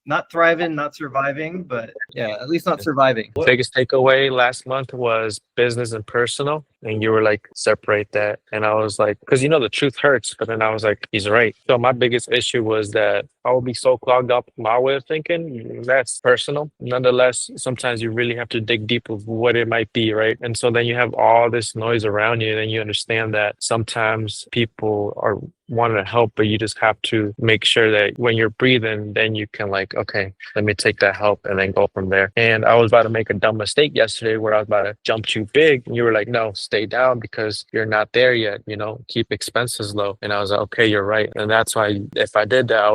not thriving, not surviving, but yeah, at least not surviving. Biggest takeaway last month was business and personal. And you were like, separate that. And I was like, because the truth hurts. But then I was like, he's right. So my biggest issue was that I would be so clogged up in my way of thinking. That's personal. Nonetheless, sometimes you really have to dig deep of what it might be, right? And so then you have all this noise around you, and then you understand that sometimes people are wanting to help, but you just have to make sure that when you're breathing, then you can like, okay, let me take that help and then go from there. And I was about to make a dumb mistake yesterday where I was about to jump too big. And you were like, no, stay down because you're not there yet, keep expenses low. And I was like, okay, you're right. And that's why if I did that,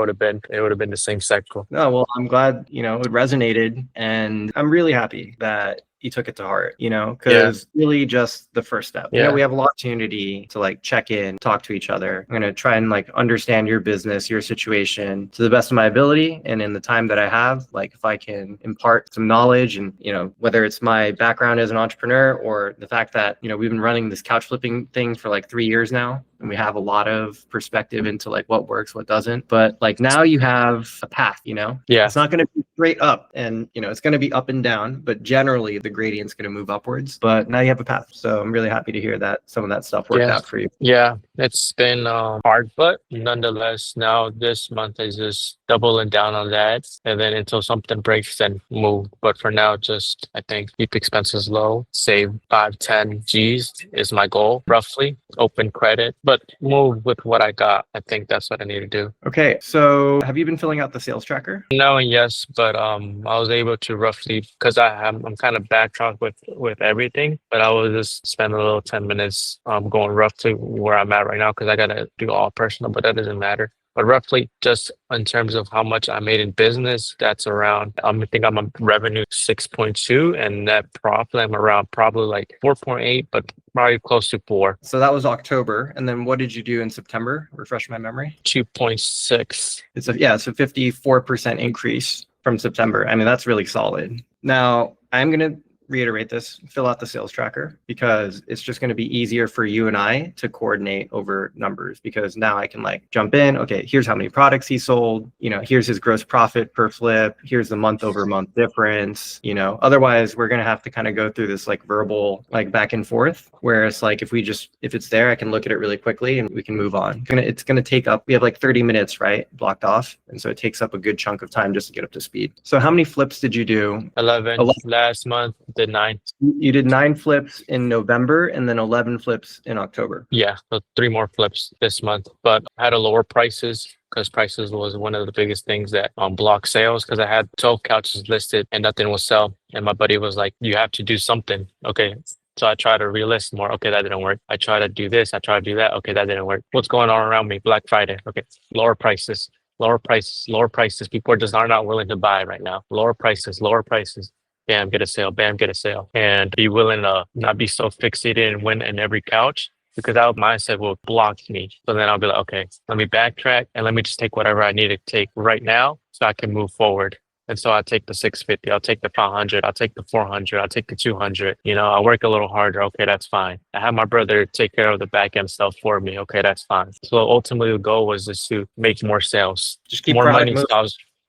it would have been the same cycle. No, well, I'm glad, it resonated, and I'm really happy that you took it to heart, because really just the first step. Yeah. We have a lot of opportunity to like check in, talk to each other. I'm going to try and like understand your business, your situation to the best of my ability. And in the time that I have, like if I can impart some knowledge and, whether it's my background as an entrepreneur or the fact that, we've been running this couch flipping thing for like 3 years now. And we have a lot of perspective into like what works, what doesn't. But like now you have a path, Yeah. It's not going to be straight up and, it's going to be up and down, but generally the gradient's going to move upwards. But now you have a path. So I'm really happy to hear that some of that stuff worked out for you. Yeah, it's been hard, but nonetheless, now this month is just doubling down on that. And then until something breaks, then move. But for now, just I think keep expenses low, save 5-10 G's is my goal, roughly. Open credit, but move with what I got. I think that's what I need to do. Okay, so have you been filling out the sales tracker? No and yes, but I was able to roughly because I'm kind of backtracked with everything, but I will just spend a little 10 minutes going roughly where I'm at right now because I gotta do all personal, but that doesn't matter. But roughly, just in terms of how much I made in business, that's around, I think I'm on revenue 6.2 and net profit, I'm around probably like 4.8, but probably close to 4. So that was October. And then what did you do in September? Refresh my memory. 2.6. It's a 54% increase from September. I mean, that's really solid. Now, I'm going to reiterate this, fill out the sales tracker, because it's just going to be easier for you and I to coordinate over numbers, because now I can like jump in. Okay, here's how many products he sold. Here's his gross profit per flip. Here's the month over month difference. Otherwise we're going to have to kind of go through this like verbal, like back and forth, where it's like, if it's there, I can look at it really quickly and we can move on. It's going to take up, we have like 30 minutes, right? Blocked off. And so it takes up a good chunk of time just to get up to speed. So how many flips did you do? 11. Last month. Did 9. You did 9 flips in November and then 11 flips in October. Yeah, so 3 more flips this month, but I had to lower prices because prices was one of the biggest things that blocked sales, because I had 12 couches listed and nothing will sell. And my buddy was like, you have to do something. Okay. So I tried to relist more. Okay, that didn't work. I tried to do this. I tried to do that. Okay, that didn't work. What's going on around me? Black Friday. Okay, lower prices, lower prices, lower prices. People are not willing to buy right now. Lower prices, lower prices. Bam, get a sale, bam, get a sale. And be willing to not be so fixated and win in every couch, because that mindset will block me. So then I'll be like, okay, let me backtrack and let me just take whatever I need to take right now so I can move forward. And so I take the 650, I'll take the 500, I'll take the 400, I'll take the 200. I work a little harder. Okay, that's fine. I have my brother take care of the back end stuff for me. Okay, that's fine. So ultimately the goal was just to make more sales. Just keep more money. moving.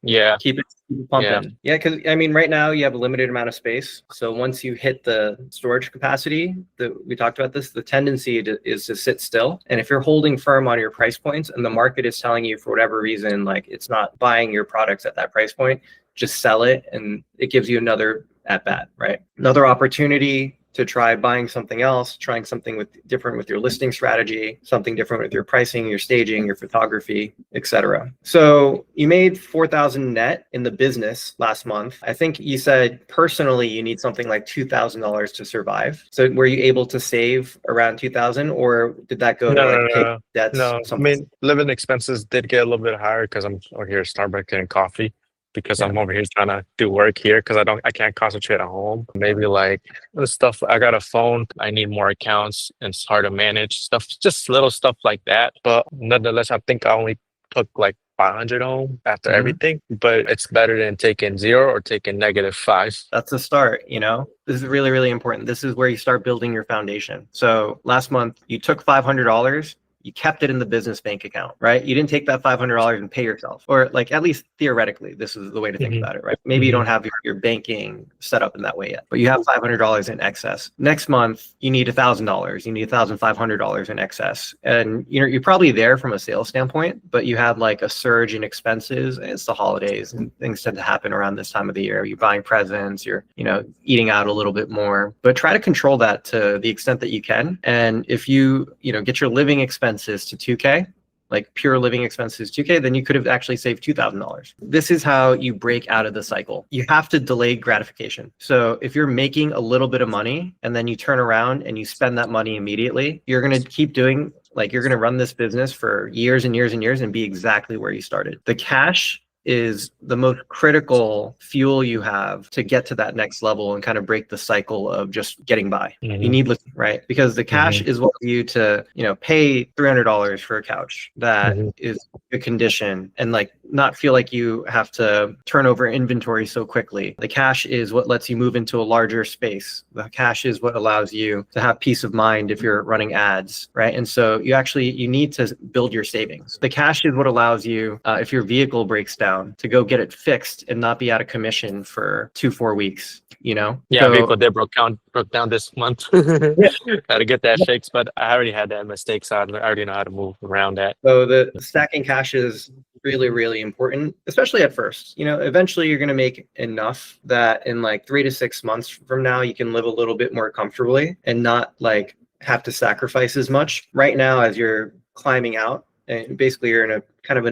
Yeah. Keep it pumping. Yeah, because I mean, right now you have a limited amount of space. So once you hit the storage capacity, we talked about this, the tendency is to sit still. And if you're holding firm on your price points and the market is telling you for whatever reason, like it's not buying your products at that price point, just sell it, and it gives you another at bat, right? Another opportunity to try buying something else, trying something different with your listing strategy, something different with your pricing, your staging, your photography, etc. So you made 4,000 net in the business last month. I think you said personally you need something like $2,000 to survive. So were you able to save around 2,000, or did that go to pay debts? No. I mean, living expenses did get a little bit higher because I'm over here at Starbucks getting coffee, because I'm over here trying to do work here because I can't concentrate at home. Maybe like the stuff, I got a phone, I need more accounts and it's hard to manage stuff, just little stuff like that. But nonetheless, I think I only took like 500 home after everything, but it's better than taking 0 or taking -5. That's a start. This is really, really important. This is where you start building your foundation. So last month you took $500, you kept it in the business bank account, right? You didn't take that $500 and pay yourself, or like at least theoretically, this is the way to think about it, right? Maybe you don't have your banking set up in that way yet, but you have $500 in excess. Next month, you need $1,000, you need $1,500 in excess. And you're probably there from a sales standpoint, but you had like a surge in expenses. It's the holidays and things tend to happen around this time of the year. You're buying presents, you're, eating out a little bit more, but try to control that to the extent that you can. And if you get your living expenses to 2K, like pure living expenses 2K, then you could have actually saved $2,000. This is how you break out of the cycle. You have to delay gratification. So if you're making a little bit of money and then you turn around and you spend that money immediately, you're going to keep doing, like you're going to run this business for years and years and years and be exactly where you started. The cash is the most critical fuel you have to get to that next level and kind of break the cycle of just getting by. You need, right? Because the cash is what you to, pay $300 for a couch that is a condition and like not feel like you have to turn over inventory so quickly. The cash is what lets you move into a larger space. The cash is what allows you to have peace of mind if you're running ads, right? And so you need to build your savings. The cash is what allows you, if your vehicle breaks down, to go get it fixed and not be out of commission for 2-4 weeks, Yeah, vehicle did broke down this month. Got to get that fixed, but I already had that mistake, so I already know how to move around that. So the stacking cash is really, really important, especially at first. Eventually you're going to make enough that in like 3 to 6 months from now, you can live a little bit more comfortably and not like have to sacrifice as much. Right now, as you're climbing out, and basically you're in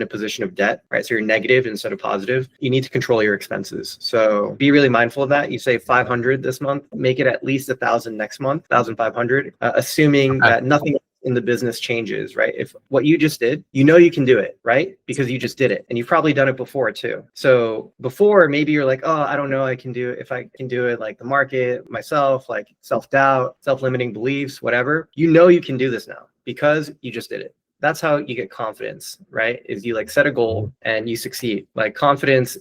a position of debt, right? So you're negative instead of positive. You need to control your expenses. So be really mindful of that. You save 500 this month, make it at least 1,000 next month, 1,500, assuming that nothing in the business changes, right? If what you just did, you can do it, right? Because you just did it and you've probably done it before too. So before, maybe you're like, oh, I don't know, I can do it. If I can do it, like the market, myself, like self-doubt, self-limiting beliefs, whatever, you can do this now because you just did it. That's how you get confidence, right? Is you like set a goal and you succeed. Like confidence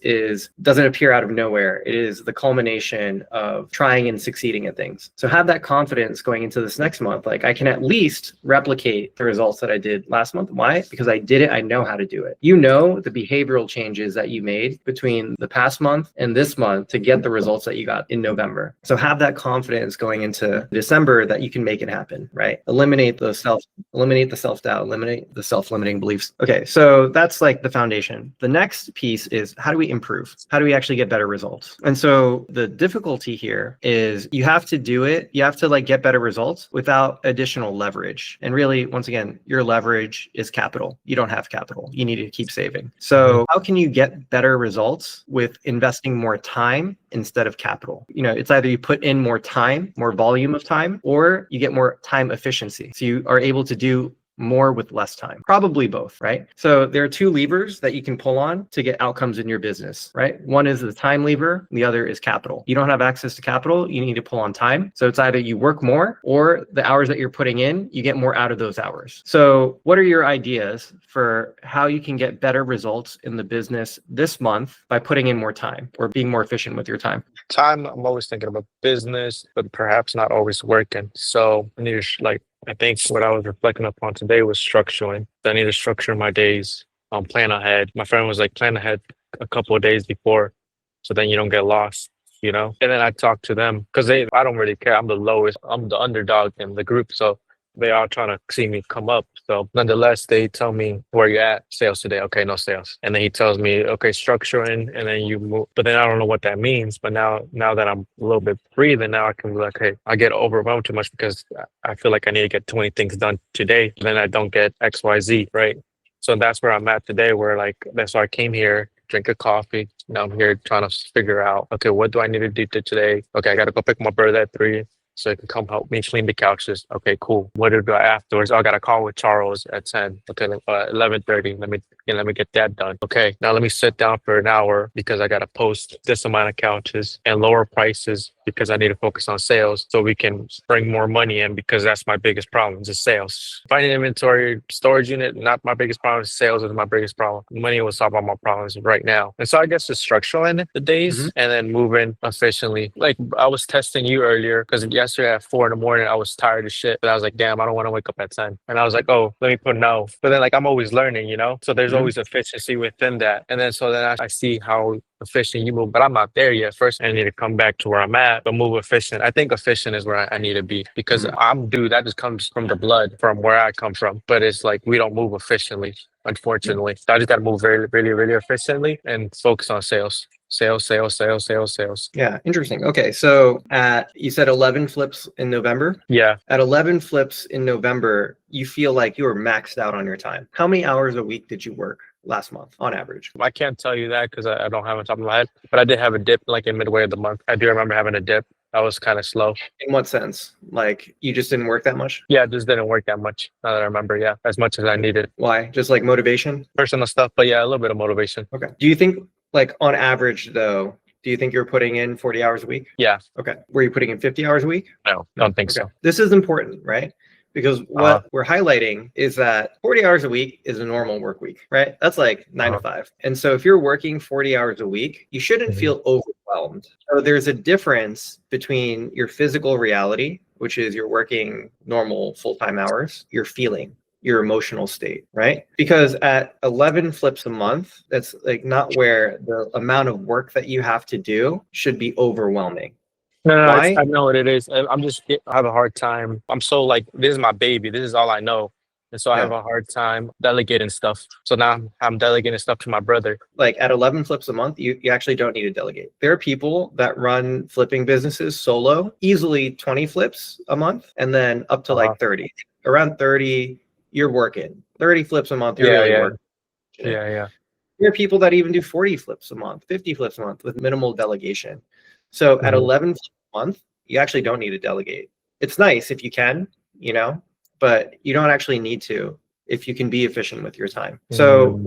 doesn't appear out of nowhere. It is the culmination of trying and succeeding at things. So have that confidence going into this next month. Like I can at least replicate the results that I did last month. Why? Because I did it. I know how to do it. The behavioral changes that you made between the past month and this month to get the results that you got in November. So have that confidence going into December that you can make it happen, right? Eliminate the self-doubt, eliminate the self-limiting beliefs. Okay, so that's like the foundation. The next piece is how do we improve? How do we actually get better results? And so the difficulty here is you have to do it. You have to like get better results without additional leverage. And really, once again, your leverage is capital. You don't have capital. You need to keep saving. So how can you get better results with investing more time instead of capital? It's either you put in more time, more volume of time, or you get more time efficiency. So you are able to do more with less time, probably both, right? So there are 2 levers that you can pull on to get outcomes in your business, right? One is the time lever, the other is capital. You don't have access to capital, you need to pull on time. So it's either you work more or the hours that you're putting in, you get more out of those hours. So what are your ideas for how you can get better results in the business this month by putting in more time or being more efficient with your time? Time, I'm always thinking about business, but perhaps not always working. So I need to I think what I was reflecting upon today was structuring. I need to structure my days, plan ahead. My friend was like, plan ahead a couple of days before, so then you don't get lost, And then I talked to them because I don't really care. I'm the lowest. I'm the underdog in the group, so they are trying to see me come up. So nonetheless, they tell me, where you at? Sales today. Okay, no sales. And then he tells me, okay, structuring, and then you move. But then I don't know what that means. But now that I'm a little bit free, then now I can be like, hey, I get overwhelmed too much because I feel like I need to get 20 things done today. Then I don't get X, Y, Z, right? So that's where I'm at today, where that's why I came here, drink a coffee. Now I'm here trying to figure out, okay, what do I need to do today? Okay, I got to go pick my brother at 3. So he can come help me clean the couches. Okay, cool. What do I do afterwards? Oh, I got a call with Charles at 10. Okay, 11:30. Let me get that done. Okay, now let me sit down for an hour because I got to post this amount of couches and lower prices because I need to focus on sales so we can bring more money in, because that's my biggest problem, just sales. Finding inventory, storage unit, not my biggest problem. Sales is my biggest problem. Money will solve all my problems right now. And so I guess just structuring the days and then moving efficiently. Like I was testing you earlier because yesterday at 4 a.m. I was tired as shit. But I was like, damn, I don't want to wake up at 10. And I was like, oh, let me put no. But then like I'm always learning, you know? So there's always efficiency within that. And then so then I see how efficient you move, but I'm not there yet. First, I need to come back to where I'm at, but move efficient. I think efficient is where I need to be, because that just comes from the blood from where I come from. But it's like we don't move efficiently, unfortunately. So I just got to move very, really, really efficiently and focus on sales. Sales, sales, sales, sales, sales. Yeah, interesting. Okay, so you said 11 flips in November? Yeah. At 11 flips in November, you feel like you were maxed out on your time. How many hours a week did you work last month on average? I can't tell you that because I don't have it on top of my head, but I did have a dip like in midway of the month. I do remember having a dip. I was kind of slow. In what sense? Like you just didn't work that much? Yeah, it just didn't work that much. Now that I remember, yeah, as much as I needed. Why? Just like motivation? Personal stuff, but yeah, a little bit of motivation. Okay. Do you think, like on average though, do you think you're putting in 40 hours a week? Yeah. Okay. Were you putting in 50 hours a week? No, don't think so. This is important, right? Because what we're highlighting is that 40 hours a week is a normal work week, right? That's like 9 to 5. And so if you're working 40 hours a week, you shouldn't feel overwhelmed. So there's a difference between your physical reality, which is you're working normal full-time hours, you're feeling your emotional state, right? Because at 11 flips a month, that's like not where the amount of work that you have to do should be overwhelming. No, Why? I know what it is. I have a hard time. I'm so like, this is my baby. This is all I know. And so I have a hard time delegating stuff. So now I'm delegating stuff to my brother. Like at 11 flips a month, you actually don't need to delegate. There are people that run flipping businesses solo, easily 20 flips a month, and then up to like 30. Around 30, you're working. 30 flips a month, you're really working. Yeah. There are people that even do 40 flips a month, 50 flips a month with minimal delegation. So at 11 flips a month, you actually don't need to delegate. It's nice if you can, you know, but you don't actually need to if you can be efficient with your time. So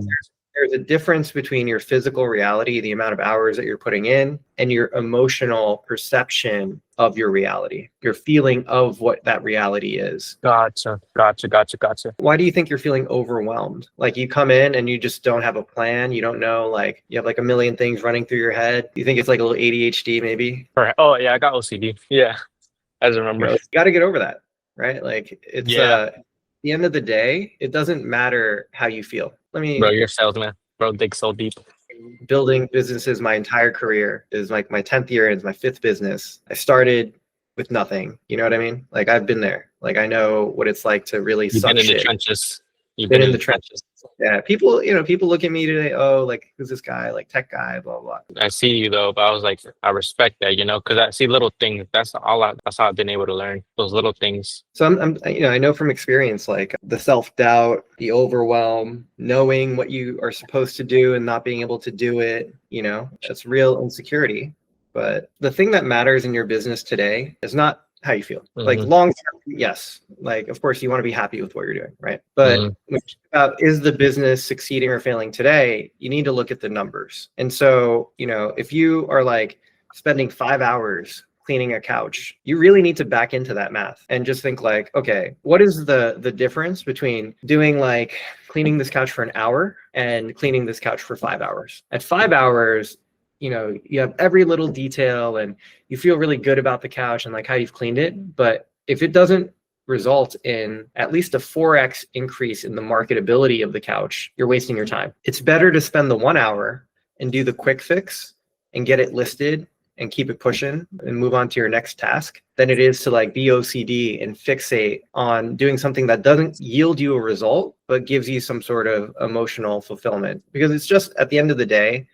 there's a difference between your physical reality, the amount of hours that you're putting in, and your emotional perception of your reality, your feeling of what that reality is. Gotcha. Why do you think you're feeling overwhelmed? Like you come in and you just don't have a plan. You don't know, like you have like a million things running through your head. You think it's like a little ADHD maybe? Oh yeah, I got OCD. Yeah, I just remember. You got to get over that, right? Like it's at the end of the day, it doesn't matter how you feel. Bro, you're a salesman. Bro, dig so deep. Building businesses my entire career is like my 10th year and it's my 5th business. I started with nothing. You know what I mean? Like I've been there. Like I know what it's like to really You've suck been in shit. the trenches. You've been in the trenches. Yeah, people look at me today, oh, like who's this guy, like tech guy, blah blah. I see you though, but I was like, I respect that, because I see little things. That's how I've been able to learn those little things. So I'm I know from experience, like the self-doubt, the overwhelm, knowing what you are supposed to do and not being able to do it, that's real insecurity. But the thing that matters in your business today is not how you feel. Like long term, yes. Like, of course, you want to be happy with what you're doing, right? But is the business succeeding or failing today? You need to look at the numbers. And so, if you are like spending 5 hours cleaning a couch, you really need to back into that math and just think like, okay, what is the difference between doing like cleaning this couch for an hour and cleaning this couch for 5 hours? At 5 hours, you have every little detail and you feel really good about the couch and like how you've cleaned it. But if it doesn't result in at least a 4x increase in the marketability of the couch, you're wasting your time. It's better to spend the 1 hour and do the quick fix and get it listed and keep it pushing and move on to your next task than it is to like be OCD and fixate on doing something that doesn't yield you a result, but gives you some sort of emotional fulfillment. Because it's just at the end of the day,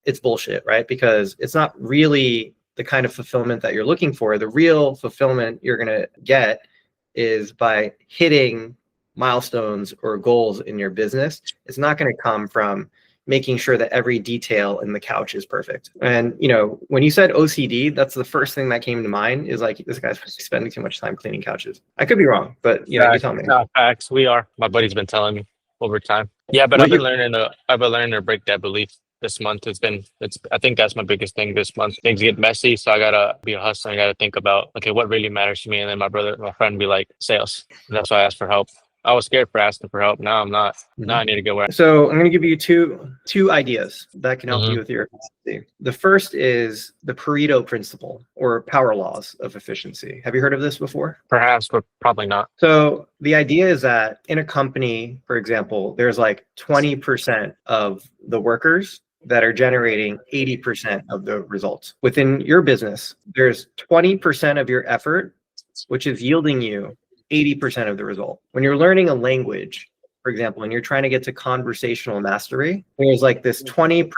it's bullshit, right? Because it's not really the kind of fulfillment that you're looking for. The real fulfillment you're going to get is by hitting milestones or goals in your business. It's not going to come from making sure that every detail in the couch is perfect. And, when you said OCD, that's the first thing that came to mind is like, this guy's spending too much time cleaning couches. I could be wrong, but you tell me. No, facts. We are. My buddy's been telling me over time. Yeah, but I've been learning to break that belief. this month. I think that's my biggest thing this month. Things get messy, so I gotta be a hustler. I gotta think about, okay, what really matters to me. And then my friend be like, sales. And that's why I asked for help. I was scared for asking for help. Now I'm not. Now I need to go where. So I'm going to give you two ideas that can help Mhm. you with your efficiency. The first is the Pareto principle or power laws of efficiency. Have you heard of this before? Perhaps, but probably not. So the idea is that in a company, for example, there's like 20% of the workers that are generating 80% of the results. Within your business, there's 20% of your effort, which is yielding you 80% of the result. When you're learning a language, for example, and you're trying to get to conversational mastery, there's like this 20%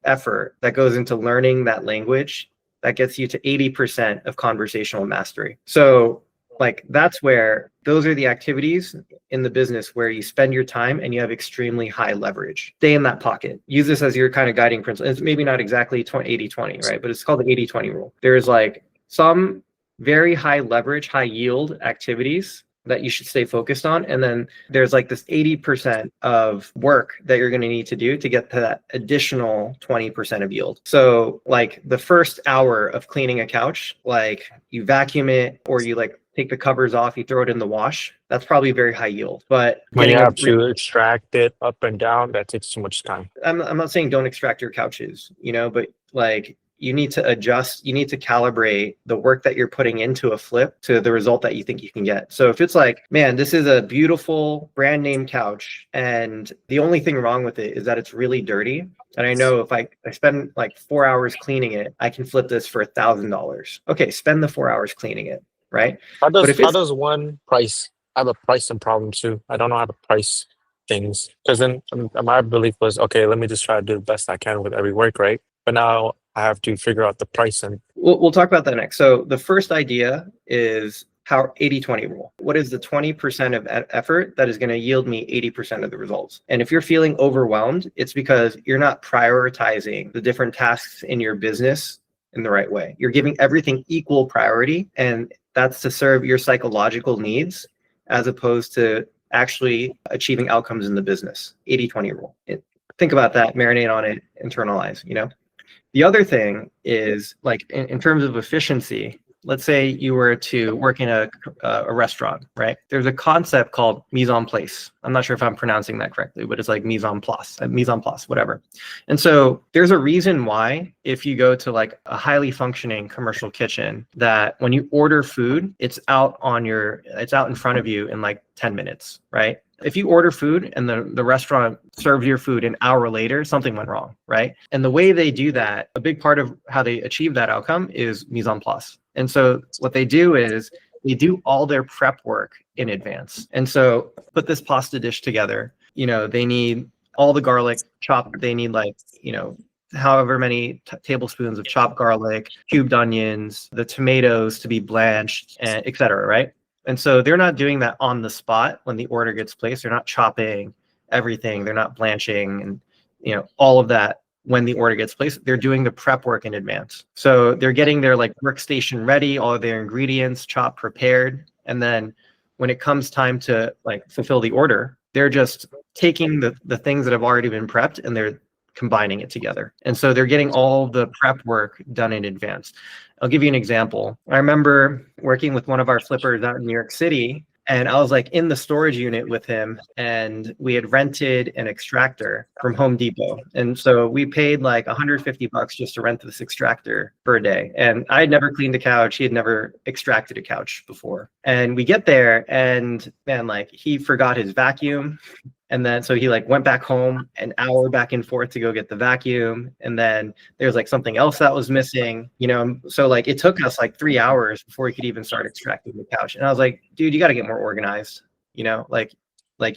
effort that goes into learning that language that gets you to 80% of conversational mastery. So like that's where those are the activities in the business where you spend your time and you have extremely high leverage. Stay in that pocket. Use this as your kind of guiding principle. It's maybe not exactly 80-20, right? But it's called the 80-20 rule. There's like some very high leverage, high yield activities that you should stay focused on. And then there's like this 80% of work that you're going to need to do to get to that additional 20% of yield. So like the first hour of cleaning a couch, like you vacuum it or you like take the covers off, you throw it in the wash. That's probably very high yield. But When you have to extract it up and down, that takes too much time. I'm not saying don't extract your couches, but like you need to adjust, you need to calibrate the work that you're putting into a flip to the result that you think you can get. So if it's like, man, this is a beautiful brand name couch and the only thing wrong with it is that it's really dirty. And I know if I spend like 4 hours cleaning it, I can flip this for $1,000. Okay, spend the 4 hours cleaning it, right? How But if does it's one price? I have a pricing problem too. I don't know how to price things because then my belief was, okay, let me just try to do the best I can with every work, right? But now I have to figure out the pricing. We'll talk about that next. So the first idea is how 80-20 rule. What is the 20% of effort that is going to yield me 80% of the results? And if you're feeling overwhelmed, it's because you're not prioritizing the different tasks in your business in the right way. You're giving everything equal priority, and that's to serve your psychological needs as opposed to actually achieving outcomes in the business. 80-20 rule. Think about that, marinate on it, internalize, The other thing is like in terms of efficiency, let's say you were to work in a restaurant, right? There's a concept called mise en place. I'm not sure if I'm pronouncing that correctly, but it's like mise en place, whatever. And so there's a reason why if you go to like a highly functioning commercial kitchen, that when you order food, it's out in front of you in like 10 minutes, right? If you order food and the restaurant serves your food an hour later, something went wrong, right? And the way they do that, a big part of how they achieve that outcome is mise en place. And so what they do is they do all their prep work in advance. And so put this pasta dish together, they need all the garlic chopped. They need however many tablespoons of chopped garlic, cubed onions, the tomatoes to be blanched, and et cetera, right? And so they're not doing that on the spot when the order gets placed. They're not chopping everything. They're not blanching and all of that when the order gets placed. They're doing the prep work in advance. So they're getting their like workstation ready, all of their ingredients chopped, prepared. And then when it comes time to like fulfill the order, they're just taking the things that have already been prepped and they're combining it together. And so they're getting all the prep work done in advance. I'll give you an example. I remember working with one of our flippers out in New York City, and I was like in the storage unit with him, and we had rented an extractor from Home Depot. And so we paid like $150 just to rent this extractor for a day. And I had never cleaned a couch. He had never extracted a couch before. And we get there and man, like he forgot his vacuum. And then so he like went back home an hour back and forth to go get the vacuum. And then there's like something else that was missing, so like it took us like 3 hours before he could even start extracting the couch. And I was like, dude, you got to get more organized, like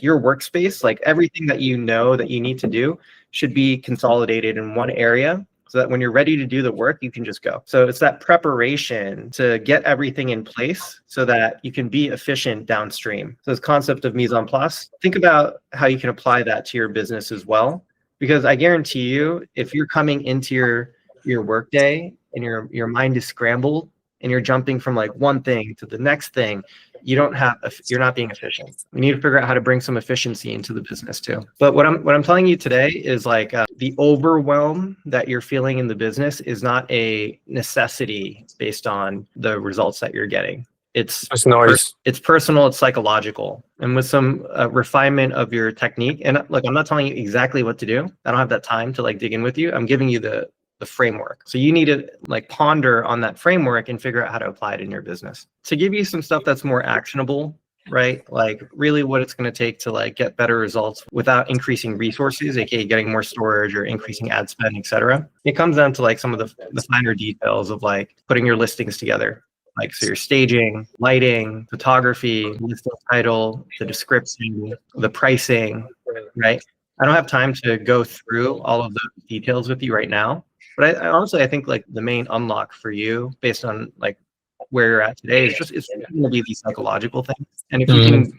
your workspace, like everything that that you need to do should be consolidated in one area, so that when you're ready to do the work, you can just go. So it's that preparation to get everything in place so that you can be efficient downstream. So this concept of mise en place, think about how you can apply that to your business as well. Because I guarantee you, if you're coming into your workday and your mind is scrambled and you're jumping from like one thing to the next thing, you're not being efficient. You need to figure out how to bring some efficiency into the business too. But what I'm telling you today is like the overwhelm that you're feeling in the business is not a necessity based on the results that you're getting. It's noise. It's personal, it's psychological, and with some refinement of your technique. And look, I'm not telling you exactly what to do. I don't have that time to like dig in with you. I'm giving you the framework. So you need to like ponder on that framework and figure out how to apply it in your business. To give you some stuff that's more actionable, right? Like really what it's going to take to like get better results without increasing resources, aka getting more storage or increasing ad spend, etc. It comes down to like some of the finer details of like putting your listings together. Like, so your staging, lighting, photography, listing title, the description, the pricing, right? I don't have time to go through all of the details with you right now, but I honestly, I think like the main unlock for you based on like where you're at today is just, it's going to be these psychological things. And if you can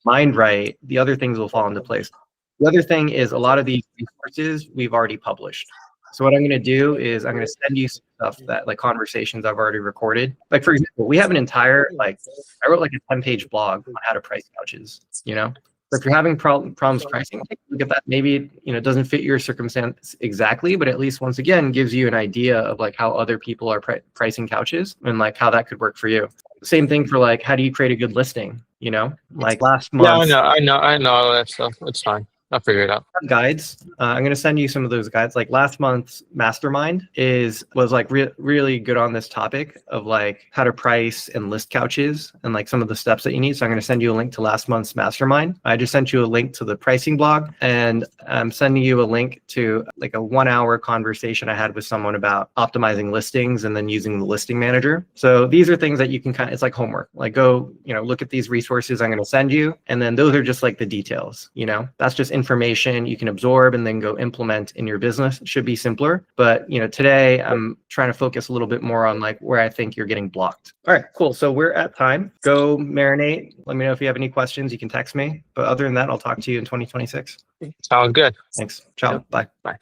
mind right, the other things will fall into place. The other thing is a lot of these resources we've already published. So what I'm going to do is I'm going to send you some stuff that like conversations I've already recorded. Like for example, we have an entire, like I wrote like a 10-page blog on how to price couches, you know? So if you're having problems pricing, take a look at that. Maybe, you know, it doesn't fit your circumstance exactly, but at least once again, gives you an idea of like how other people are pricing couches and like how that could work for you. Same thing for like, how do you create a good listing? You know, like last month. Yeah, I know all that stuff. It's fine. I'll figure it out. Guides. I'm going to send you some of those guides. Like last month's mastermind was like really good on this topic of like how to price and list couches and like some of the steps that you need. So I'm going to send you a link to last month's mastermind. I just sent you a link to the pricing blog, and I'm sending you a link to like a 1-hour conversation I had with someone about optimizing listings and then using the listing manager. So these are things that you can kind of, it's like homework, like go, you know, look at these resources I'm going to send you. And then those are just like the details, you know, that's just information you can absorb and then go implement in your business. It should be simpler. But, you know, today I'm trying to focus a little bit more on like where I think you're getting blocked. All right, cool. So we're at time. Go marinate. Let me know if you have any questions. You can text me. But other than that, I'll talk to you in 2026. Sounds good. Thanks. Ciao. Yep. Bye. Bye.